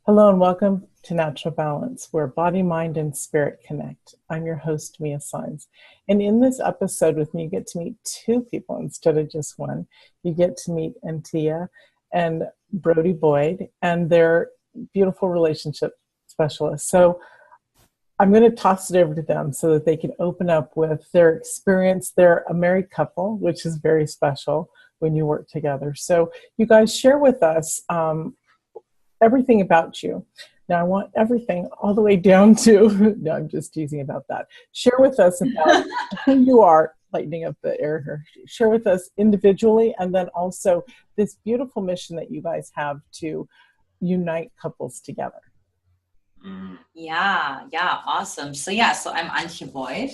Hello and welcome to Natural Balance, where body, mind, and spirit connect. I'm your host, Mia Sines. And in this episode with me, you get to meet two people instead of just one. You get to meet Anita and Brody Boyd and their beautiful relationship specialists. So I'm going to toss it over to them so that they can open up with their experience. They're a married couple, which is very special when you work together. So you guys share with us everything about you. Now I want everything all the way down to, no, I'm just teasing about that. Share with us about who you are, lightening up the air here. Share with us individually and then also this beautiful mission that you guys have to unite couples together. Yeah, awesome. So I'm Anita Boyd.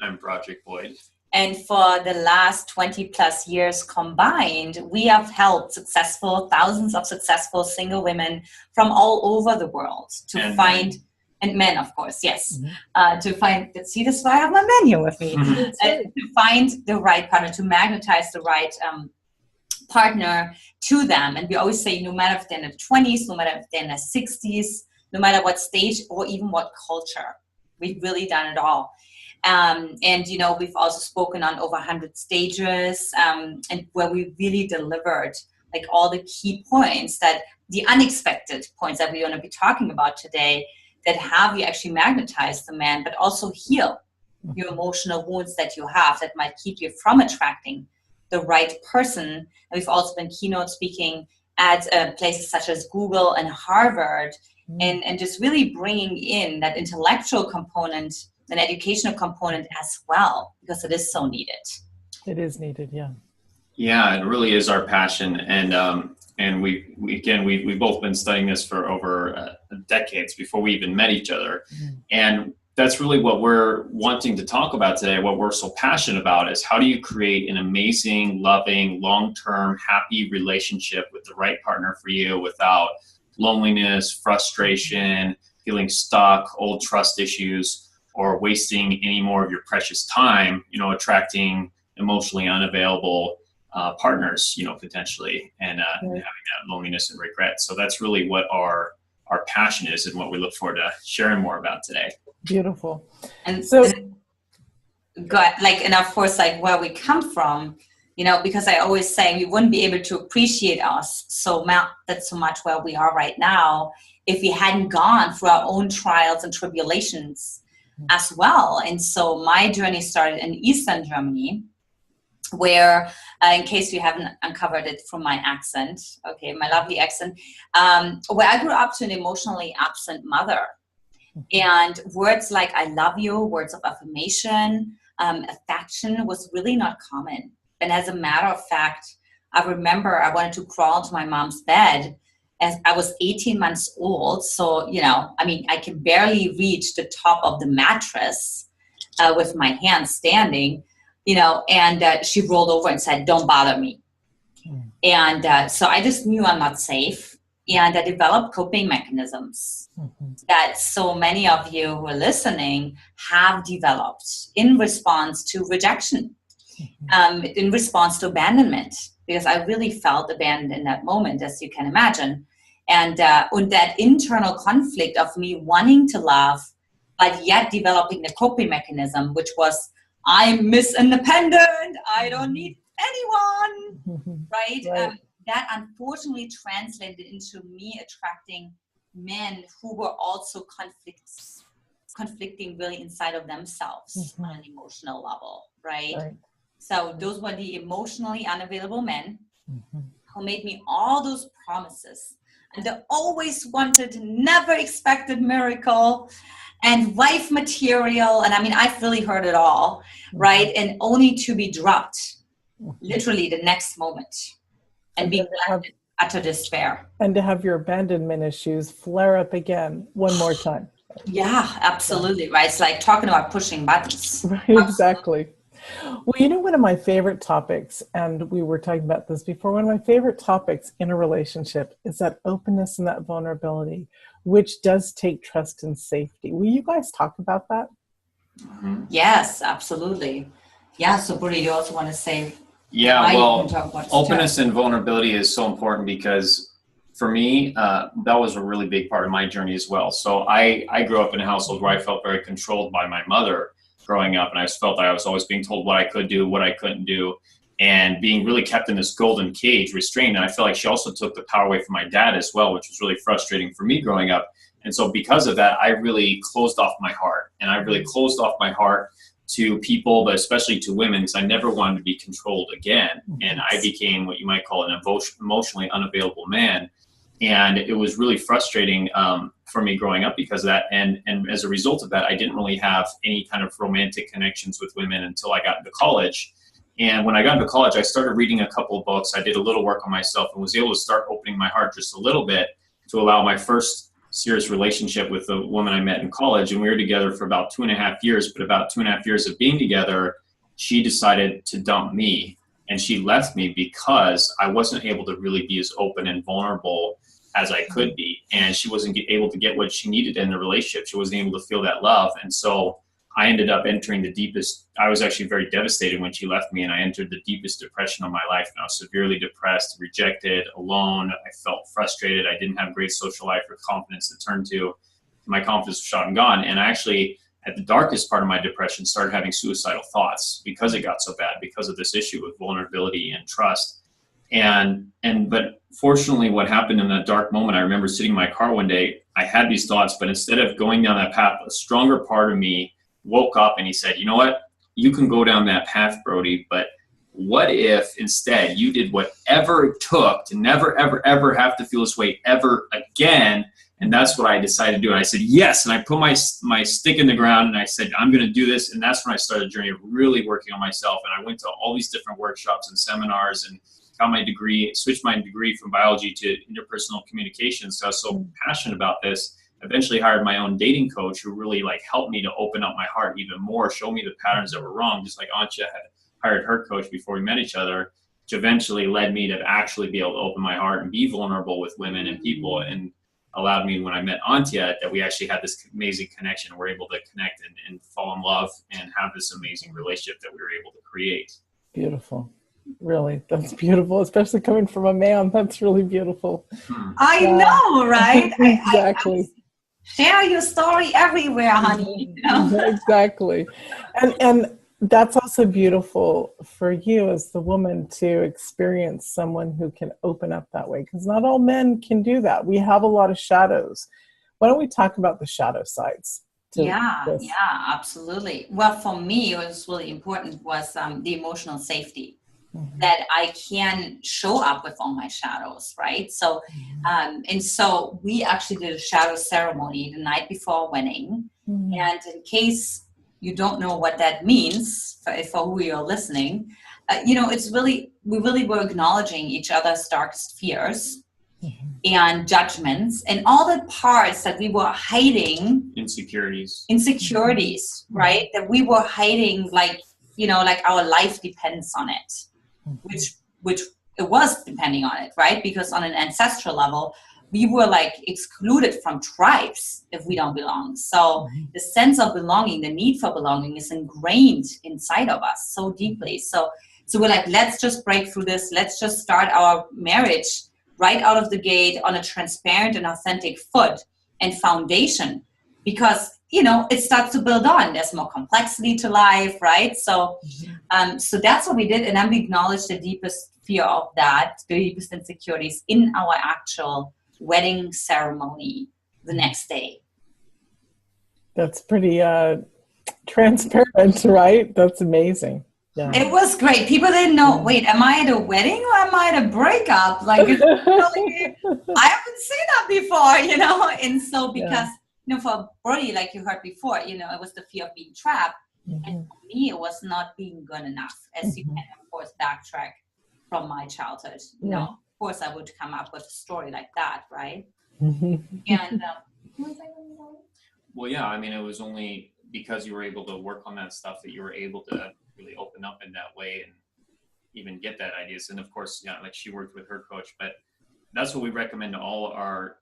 I'm Project Boyd. And for the last 20 plus years combined, we have helped thousands of successful single women from all over the world to find, and men, of course, yes, to find, see, this is why I have my menu with me, to find the right partner, to magnetize the right partner to them. And we always say, no matter if they're in their 20s, no matter if they're in their 60s, no matter what stage or even what culture, we've really done it all. We've also spoken on over 100 stages, and where we really delivered like all the key points, that the unexpected points that we're going to be talking about today, that have you actually magnetize the man, but also heal your emotional wounds that you have that might keep you from attracting the right person. And we've also been keynote speaking at places such as Google and Harvard, and just really bringing in that intellectual component, an educational component as well, because it is so needed. It is needed, yeah. Yeah, it really is our passion, and we've both been studying this for over decades before we even met each other, and that's really what we're wanting to talk about today. What we're so passionate about is how do you create an amazing, loving, long-term, happy relationship with the right partner for you without loneliness, frustration, feeling stuck, old trust issues, or wasting any more of your precious time, attracting emotionally unavailable partners, potentially, and having that loneliness and regret. So that's really what our passion is and what we look forward to sharing more about today. Beautiful. And so, and of course, where we come from, because I always say we wouldn't be able to appreciate us so much where we are right now if we hadn't gone through our own trials and tribulations as well. And so my journey started in Eastern Germany, where, in case you haven't uncovered it from my accent, my lovely accent, where I grew up to an emotionally absent mother. And words like I love you, words of affirmation, affection was really not common. And as a matter of fact, I remember I wanted to crawl into my mom's bed as I was 18 months old. So, I can barely reach the top of the mattress with my hands standing, and she rolled over and said, "Don't bother me." And so I just knew I'm not safe. And I developed coping mechanisms that so many of you who are listening have developed in response to rejection, in response to abandonment, because I really felt abandoned in that moment, as you can imagine. And that internal conflict of me wanting to love, but yet developing the coping mechanism, which was, I'm Miss Independent, I don't need anyone, right? That unfortunately translated into me attracting men who were also conflicting really inside of themselves on an emotional level, right? So those were the emotionally unavailable men who made me all those promises. And they always wanted, never expected miracle and wife material. And I've really heard it all, right? And only to be dropped literally the next moment. And being left in utter despair. And to have your abandonment issues flare up again one more time. Yeah, absolutely. Right. It's like talking about pushing buttons. Right, exactly. Well, one of my favorite topics, and we were talking about this before, one of my favorite topics in a relationship is that openness and that vulnerability, which does take trust and safety. Will you guys talk about that? Yes, absolutely. Yeah. So, Brody, you also want to say? Yeah, well, openness and vulnerability is so important because for me, that was a really big part of my journey as well. So I grew up in a household where I felt very controlled by my mother growing up, and I felt that I was always being told what I could do, what I couldn't do, and being really kept in this golden cage, restrained. And I feel like she also took the power away from my dad as well, which was really frustrating for me growing up. And so because of that, I really closed off my heart, and I really closed off my heart to people, but especially to women, because I never wanted to be controlled again. And I became what you might call an emotionally unavailable man. And it was really frustrating for me growing up because of that. And as a result of that, I didn't really have any kind of romantic connections with women until I got into college. And when I got into college, I started reading a couple of books. I did a little work on myself and was able to start opening my heart just a little bit to allow my first serious relationship with the woman I met in college. And we were together for about 2.5 years, but about 2.5 years of being together, she decided to dump me. And she left me because I wasn't able to really be as open and vulnerable as I could be. And she wasn't able to get what she needed in the relationship. She wasn't able to feel that love. And so I ended up entering the deepest, I was actually very devastated when she left me, and I entered the deepest depression of my life. And I was severely depressed, rejected, alone. I felt frustrated. I didn't have great social life or confidence to turn to. My confidence was shot and gone. And I actually, at the darkest part of my depression, started having suicidal thoughts because it got so bad, because of this issue with vulnerability and trust. But fortunately, what happened in that dark moment, I remember sitting in my car one day, I had these thoughts, but instead of going down that path, a stronger part of me woke up and he said, you know what, you can go down that path, Brody, but what if instead you did whatever it took to never, ever, ever have to feel this way ever again? And that's what I decided to do. And I said, yes. And I put my stick in the ground and I said, I'm going to do this. And that's when I started a journey of really working on myself. And I went to all these different workshops and seminars and got my degree, switched my degree from biology to interpersonal communications. So I was so passionate about this. Eventually hired my own dating coach who really helped me to open up my heart even more, show me the patterns that were wrong, just like Anita had hired her coach before we met each other, which eventually led me to actually be able to open my heart and be vulnerable with women and people, and allowed me, when I met Anita, that we actually had this amazing connection. We're able to connect and fall in love and have this amazing relationship that we were able to create. Beautiful. Really, that's beautiful, especially coming from a man. That's really beautiful. I know, right? Exactly. I share your story everywhere, honey. You know? Exactly. And that's also beautiful for you as the woman to experience someone who can open up that way, because not all men can do that. We have a lot of shadows. Why don't we talk about the shadow sides? Yeah, absolutely. Well, for me, what was really important was the emotional safety. Mm-hmm. That I can show up with all my shadows, right? So, and so we actually did a shadow ceremony the night before our wedding. Mm-hmm. And in case you don't know what that means for who you're listening, it's really, we really were acknowledging each other's darkest fears and judgments and all the parts that we were hiding. Insecurities, right? That we were hiding, like our life depends on it. Which it was depending on it, right? Because on an ancestral level, we were excluded from tribes if we don't belong. So the sense of belonging, the need for belonging is ingrained inside of us so deeply. So we're let's just break through this. Let's just start our marriage right out of the gate on a transparent and authentic foot and foundation, because it starts to build on. There's more complexity to life, right? So that's what we did. And then we acknowledged the deepest fear of that, the deepest insecurities in our actual wedding ceremony the next day. That's pretty transparent, right? That's amazing. Yeah. It was great. People didn't know, wait, am I at a wedding or am I at a breakup? It's really, I haven't seen that before, And so because... for Brody, like you heard before, it was the fear of being trapped. Mm-hmm. And for me, it was not being good enough, as you can, of course, backtrack from my childhood. Of course, I would come up with a story like that, right? Mm-hmm. And well, yeah, I mean, it was only because you were able to work on that stuff that you were able to really open up in that way and even get that ideas. And of course, she worked with her coach, but that's what we recommend to all our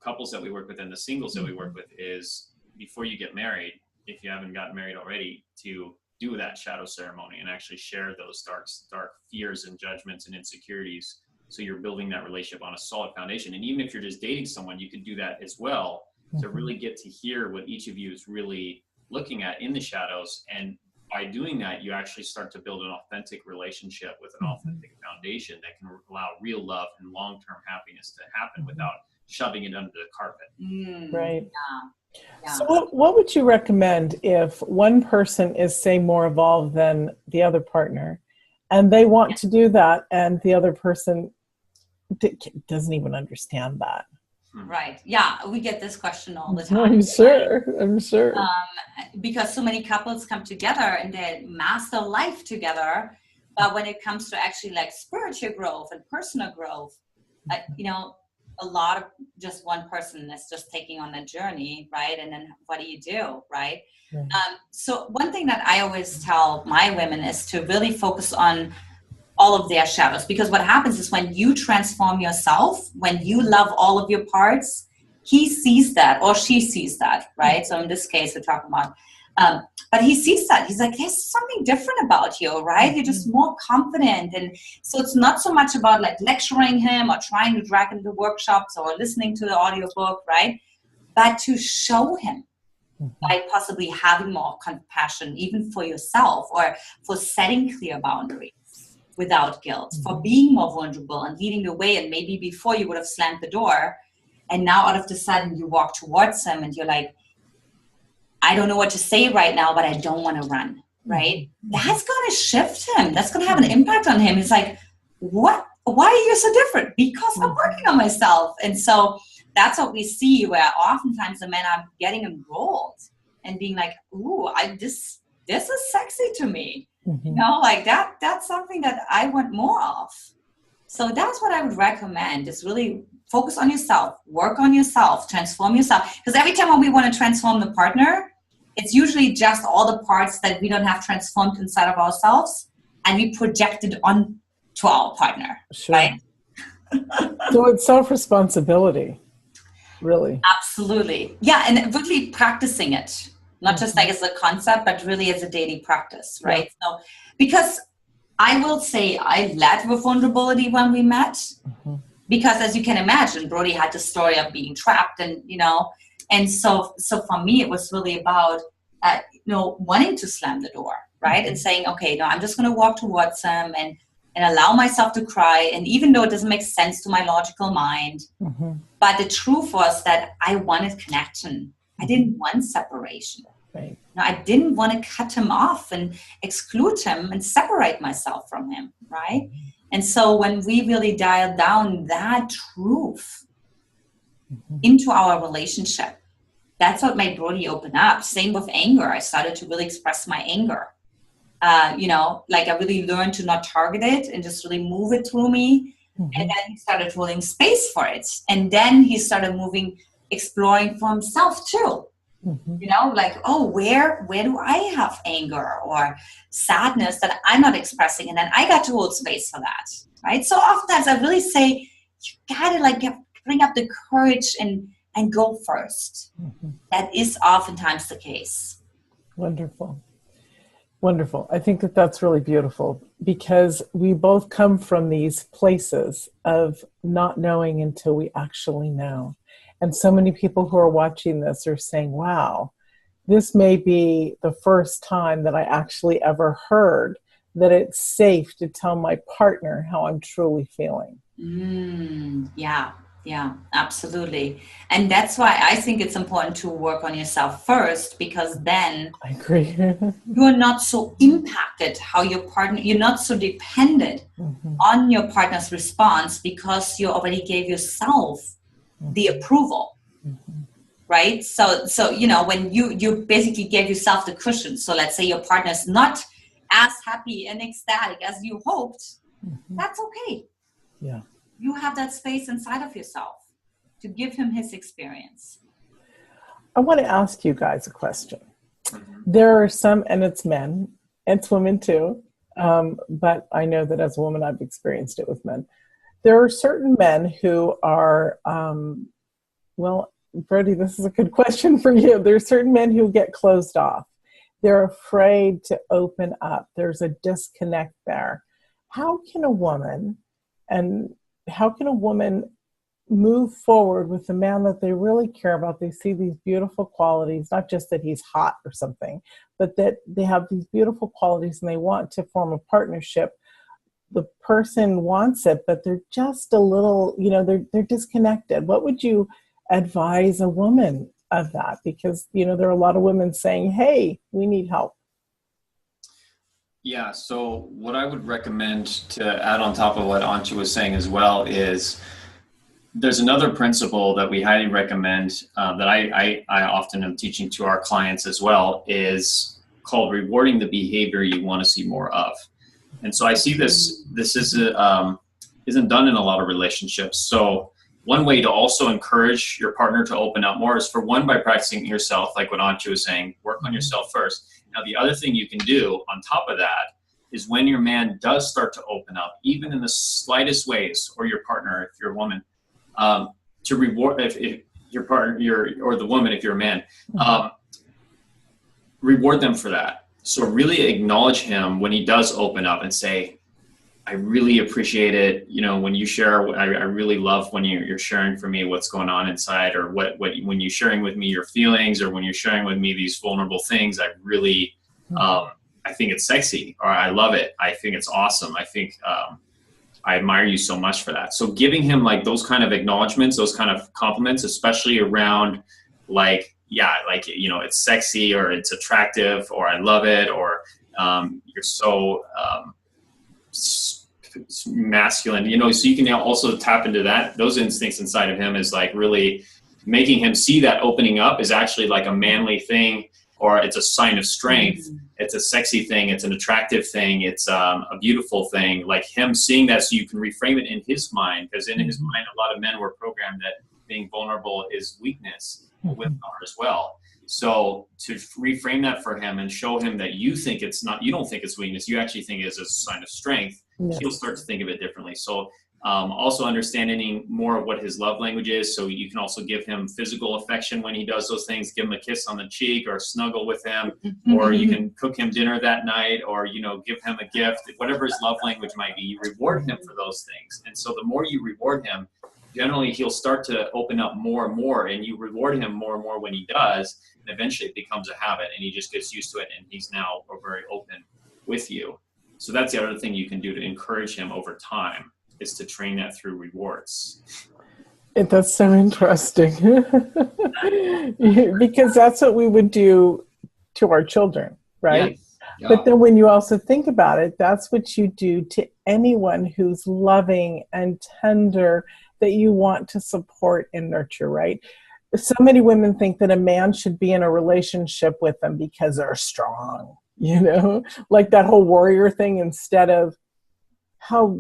couples that we work with and the singles that we work with is, before you get married, if you haven't gotten married already, to do that shadow ceremony and actually share those dark fears and judgments and insecurities So you're building that relationship on a solid foundation. And even if you're just dating someone, you could do that as well, to really get to hear what each of you is really looking at in the shadows. And by doing that, you actually start to build an authentic relationship with an authentic foundation that can allow real love and long-term happiness to happen without shoving it under the carpet. Right. Yeah. So what would you recommend if one person is, say, more evolved than the other partner, and they want to do that, and the other person doesn't even understand that? Right. Yeah. We get this question all the time. I'm sure. I'm sure. Because so many couples come together and they master life together. But when it comes to actually like spiritual growth and personal growth, a lot of just one person is just taking on a journey, right? And then what do you do, right? So one thing that I always tell my women is to really focus on all of their shadows, because what happens is when you transform yourself, when you love all of your parts, he sees that or she sees that, right? So in this case, we're talking about, but he sees that. He's like, there's something different about you, right? You're just more confident. And so it's not so much about like lecturing him or trying to drag him to workshops or listening to the audiobook, right? But to show him by possibly having more compassion, even for yourself, or for setting clear boundaries without guilt, for being more vulnerable and leading the way. And maybe before you would have slammed the door, and now all of a sudden you walk towards him and you're like, I don't know what to say right now, but I don't want to run, right? That's going to shift him. That's going to have an impact on him. He's like, what? Why are you so different? Because I'm working on myself. And so that's what we see, where oftentimes the men are getting enrolled and being like, ooh, this is sexy to me. You know, like that's something that I want more of. So that's what I would recommend, is really focus on yourself, work on yourself, transform yourself. Because every time when we want to transform the partner, it's usually just all the parts that we don't have transformed inside of ourselves, and we project it on to our partner, right? So it's self-responsibility, really. Absolutely. Yeah, and really practicing it. Not just like as a concept, but really as a daily practice, right? So, because I will say I led with vulnerability when we met, because as you can imagine, Brody had the story of being trapped, and so for me, it was really about, wanting to slam the door, right? And saying, okay, no, I'm just going to walk towards him and allow myself to cry. And even though it doesn't make sense to my logical mind, but the truth was that I wanted connection. I didn't want separation. Right. I didn't want to cut him off and exclude him and separate myself from him, right? And so when we really dialed down that truth into our relationship, that's what made Brody open up. Same with anger. I started to really express my anger. I really learned to not target it and just really move it through me. And then he started holding space for it. And then he started exploring for himself too. Where do I have anger or sadness that I'm not expressing? And then I got to hold space for that, right? So oftentimes I really say, you gotta bring up the courage and go first. That is oftentimes the case. Wonderful. Wonderful. I think that's really beautiful, because we both come from these places of not knowing until we actually know. And so many people who are watching this are saying, wow, this may be the first time that I actually ever heard that it's safe to tell my partner how I'm truly feeling. Yeah, absolutely. And that's why I think it's important to work on yourself first, because then I agree. You're not so impacted you're not so dependent on your partner's response, because you already gave yourself the approval, right? So when you basically gave yourself the cushion. So let's say your partner's not as happy and ecstatic as you hoped, that's okay. Yeah. You have that space inside of yourself to give him his experience. I want to ask you guys a question. There are some, and it's men, it's women too, but I know that as a woman, I've experienced it with men. There are certain men who are, Brody, this is a good question for you. There are certain men who get closed off. They're afraid to open up. There's a disconnect there. How can a woman, and how can a woman move forward with the man that they really care about? They see these beautiful qualities, not just that he's hot or something, but that they have these beautiful qualities and they want to form a partnership. The person wants it, but they're just a little, they're disconnected. What would you advise a woman of that? Because, there are a lot of women saying, hey, we need help. Yeah, so what I would recommend to add on top of what Anita was saying as well is there's another principle that we highly recommend that I often am teaching to our clients as well, is called rewarding the behavior you want to see more of. And so I see this isn't done in a lot of relationships. So one way to also encourage your partner to open up more is, for one, by practicing yourself, like what Anita was saying, work on yourself first. Now, the other thing you can do on top of that is when your man does start to open up, even in the slightest ways, or your partner, if you're a woman, to reward, if your partner, or the woman, if you're a man, reward them for that. So really acknowledge him when he does open up and say, I really appreciate it. When you share, I really love when you're sharing for me what's going on inside, or when you're sharing with me your feelings, or when you're sharing with me these vulnerable things. I really, I think it's sexy, or I love it. I think it's awesome. I think, I admire you so much for that. So giving him like those kind of acknowledgments, those kind of compliments, especially around it's sexy, or it's attractive, or I love it, or you're so masculine, so you can now also tap into those instincts inside of him, is like really making him see that opening up is actually like a manly thing, or it's a sign of strength. It's a sexy thing. It's an attractive thing. It's a beautiful thing. Like him seeing that, so you can reframe it in his mind, because in his mind, a lot of men were programmed that being vulnerable is weakness. Women are as well. So to reframe that for him and show him that you don't think it's weakness, you actually think it's a sign of strength. Yes. He'll start to think of it differently. So also understanding more of what his love language is. So you can also give him physical affection when he does those things. Give him a kiss on the cheek, or snuggle with him, or you can cook him dinner that night, or, give him a gift, whatever his love language might be. You reward him for those things. And so the more you reward him, generally he'll start to open up more and more, and you reward him more and more when he does. And eventually it becomes a habit, and he just gets used to it, and he's now very open with you. So that's the other thing you can do to encourage him over time, is to train that through rewards. That's so interesting. Because that's what we would do to our children, right? Yeah. But then when you also think about it, that's what you do to anyone who's loving and tender, that you want to support and nurture, right? So many women think that a man should be in a relationship with them because they're strong, like that whole warrior thing, instead of how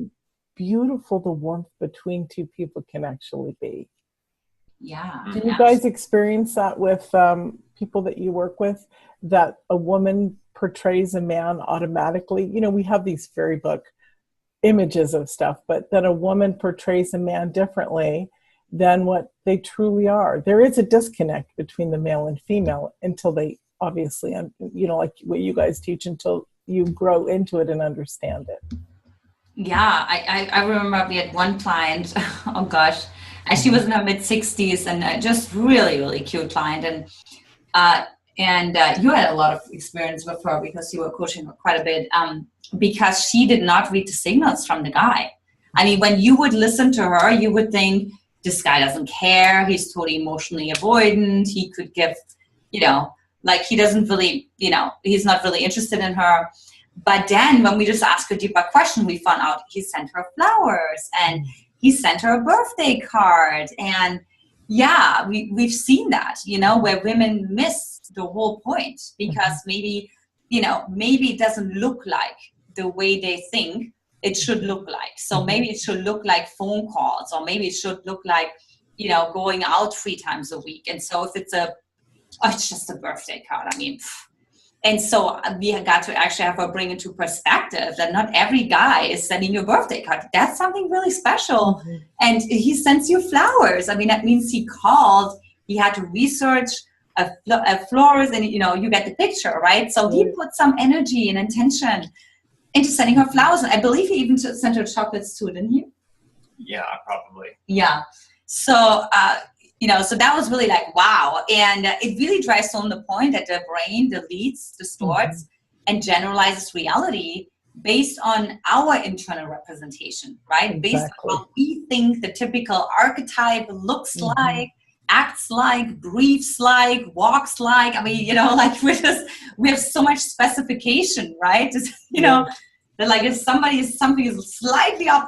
beautiful the warmth between two people can actually be. Yeah. Do you guys experience that with people that you work with, that a woman portrays a man automatically? We have these fairy book images of stuff, but that a woman portrays a man differently than what they truly are. There is a disconnect between the male and female until they obviously, like what you guys teach, until you grow into it and understand it. Yeah, I remember we had one client, oh gosh, and she was in her mid-60s, and just really, really cute client. And you had a lot of experience with her because you were coaching her quite a bit, because she did not read the signals from the guy. I mean, when you would listen to her, you would think, this guy doesn't care. He's totally emotionally avoidant. He could give, like he doesn't really, he's not really interested in her. But then when we just asked a deeper question, we found out he sent her flowers, and he sent her a birthday card. And yeah, we've seen that, where women miss the whole point, because maybe it doesn't look like the way they think it should look like. So maybe it should look like phone calls, or maybe it should look like, going out 3 times a week. And so if it's it's just a birthday card. I mean, and so we got to actually have her bring into perspective that not every guy is sending you a birthday card. That's something really special. Mm-hmm. And he sends you flowers. I mean, that means he called, he had to research a florist, and, you get the picture, right? So he put some energy and intention into sending her flowers. And I believe he even sent her chocolates too, didn't he? Yeah, probably. Yeah. So, so that was really like, wow. And it really drives home the point that the brain deletes, distorts, and generalizes reality based on our internal representation, right? Exactly. Based on how we think the typical archetype looks like, acts like, breathes like, walks like. I mean, like we have so much specification, right? Just, that like if something is slightly up,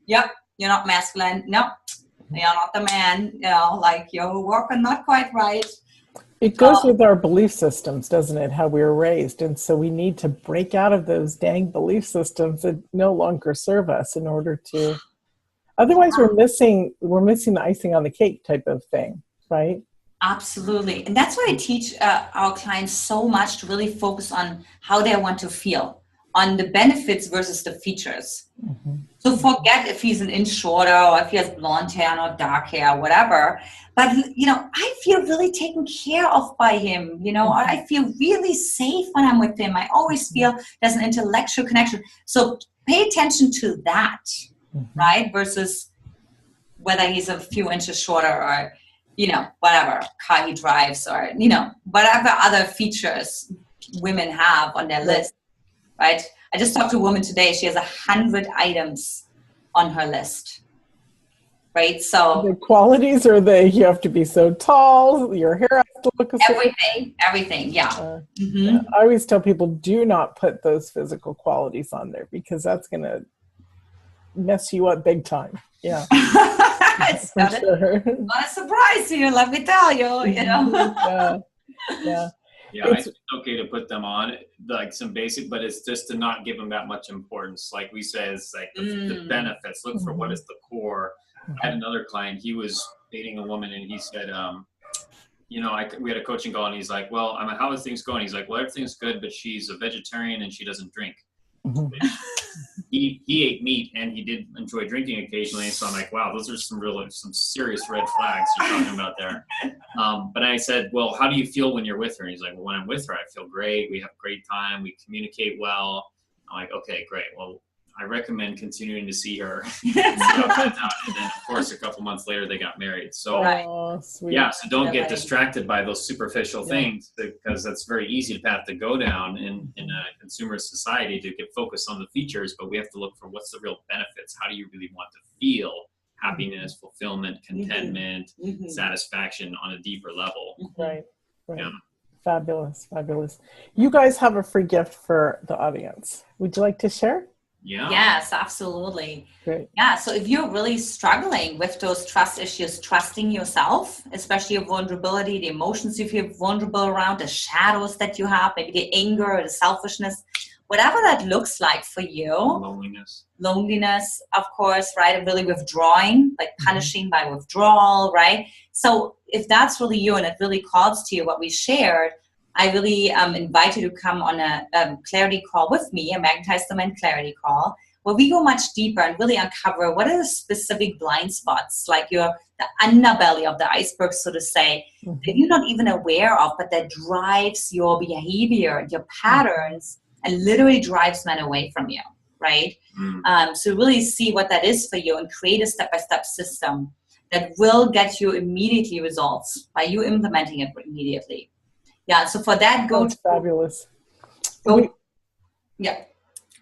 yep, you're not masculine. No, you're not the man. Like you're working not quite right. It goes with our belief systems, doesn't it? How we were raised. And so we need to break out of those dang belief systems that no longer serve us in order to, otherwise we're missing the icing on the cake type of thing, right? Absolutely. And that's why I teach our clients so much to really focus on how they want to feel, on the benefits versus the features. So forget if he's an inch shorter or if he has blonde hair or dark hair or whatever. But, I feel really taken care of by him. I feel really safe when I'm with him. I always feel there's an intellectual connection. So pay attention to that, right? Versus whether he's a few inches shorter or, whatever car he drives or, whatever other features women have on their list, right? I just talked to a woman today. She has 100 items on her list, right? So the qualities are you have to be so tall, your hair has to look a certain everything. Yeah. Yeah. I always tell people, do not put those physical qualities on there because that's going to mess you up big time. Yeah. It's not a surprise to you, let me tell you, Yeah. Yeah, it's okay to put them on, like some basic, but it's just to not give them that much importance. Like we say, it's like the benefits. Look for what is the core. I had another client, he was dating a woman and he said, we had a coaching call and he's like, well, how are things going? He's like, well, everything's good, but she's a vegetarian and she doesn't drink. He ate meat and he did enjoy drinking occasionally. So I'm like, wow, those are some serious red flags you're talking about there. But I said, well, how do you feel when you're with her? And he's like, well, when I'm with her, I feel great. We have a great time. We communicate well. I'm like, okay, great. Well, I recommend continuing to see her. And then, of course, a couple months later, they got married. So, so don't get distracted by those superficial things because that's very easy to path to go down in a consumer society to get focused on the features. But we have to look for what's the real benefits. How do you really want to feel happiness, fulfillment, contentment, satisfaction on a deeper level? Right. Yeah. Fabulous. You guys have a free gift for the audience. Would you like to share? Yeah. Yes, absolutely. Great. Yeah. So if you're really struggling with those trust issues, trusting yourself, especially your vulnerability, the emotions you feel vulnerable around, the shadows that you have, maybe the anger or the selfishness, whatever that looks like for you. Loneliness, of course, right? And really withdrawing, like punishing by withdrawal, right? So if that's really you and it really calls to you what we shared, I really invite you to come on a clarity call with me, a Magnetize the Man clarity call, where we go much deeper and really uncover what are the specific blind spots, like the underbelly of the iceberg, so to say, that you're not even aware of, but that drives your behavior, your patterns, and literally drives men away from you, right? So really see what that is for you and create a step-by-step system that will get you immediately results by you implementing it immediately. Yeah, so for that, That's fabulous. Yeah.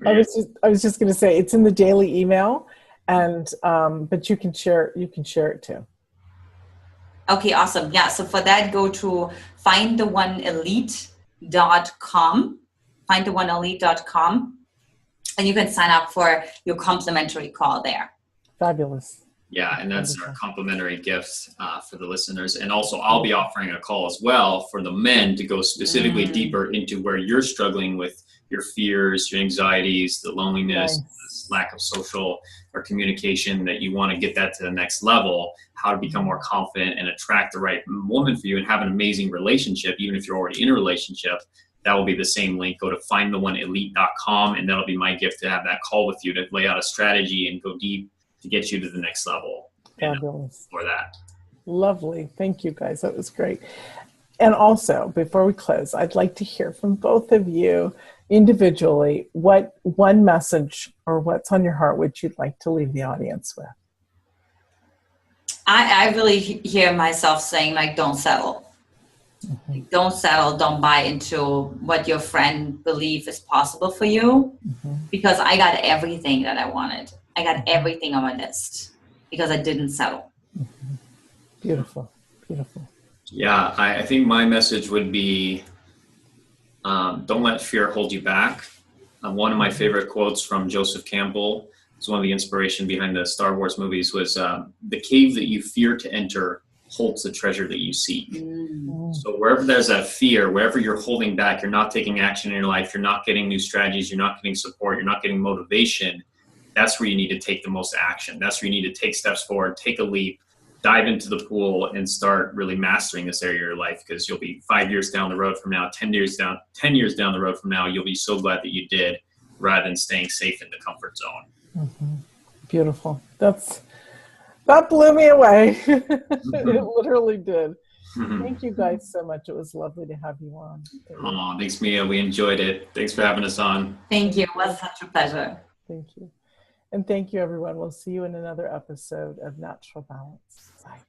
I was just going to say it's in the daily email, and but you can share it too. Okay, awesome. Yeah, so for that, go to findtheoneelite.com, findtheoneelite.com, and you can sign up for your complimentary call there. Fabulous. Yeah, and that's our complimentary gifts for the listeners. And also, I'll be offering a call as well for the men to go specifically deeper into where you're struggling with your fears, your anxieties, the loneliness, this lack of social or communication, that you want to get that to the next level, how to become more confident and attract the right woman for you and have an amazing relationship, even if you're already in a relationship. That will be the same link. Go to findtheoneelite.com, and that'll be my gift to have that call with you to lay out a strategy and go deep to get you to the next level. Fabulous. For that. Lovely. Thank you, guys. That was great. And also, before we close, I'd like to hear from both of you individually what one message or what's on your heart would you like to leave the audience with? I really hear myself saying, like, don't settle. Mm-hmm. Like, don't settle. Don't buy into what your friend believes is possible for you. Mm-hmm. Because I got everything that I wanted. I got Mm-hmm. everything on my list because I didn't settle. Mm-hmm. Beautiful. Beautiful. Yeah, I think my message would be, don't let fear hold you back. One of my favorite quotes from Joseph Campbell, it's one of the inspiration behind the Star Wars movies, was the cave that you fear to enter holds the treasure that you seek. So wherever there's that fear, wherever you're holding back, you're not taking action in your life, you're not getting new strategies, you're not getting support, you're not getting motivation, that's where you need to take the most action. That's where you need to take steps forward, take a leap, dive into the pool and start really mastering this area of your life, because you'll be 5 years down the road from now, 10 years down the road from now, you'll be so glad that you did, rather than staying safe in the comfort zone. Mm-hmm. Beautiful. That blew me away. It literally did. Thank you guys so much. It was lovely to have you on. Oh, thanks, Mia. We enjoyed it. Thanks for having us on. Thank you. It was such a pleasure. Thank you. And thank you, everyone. We'll see you in another episode of Natural Balance. Bye.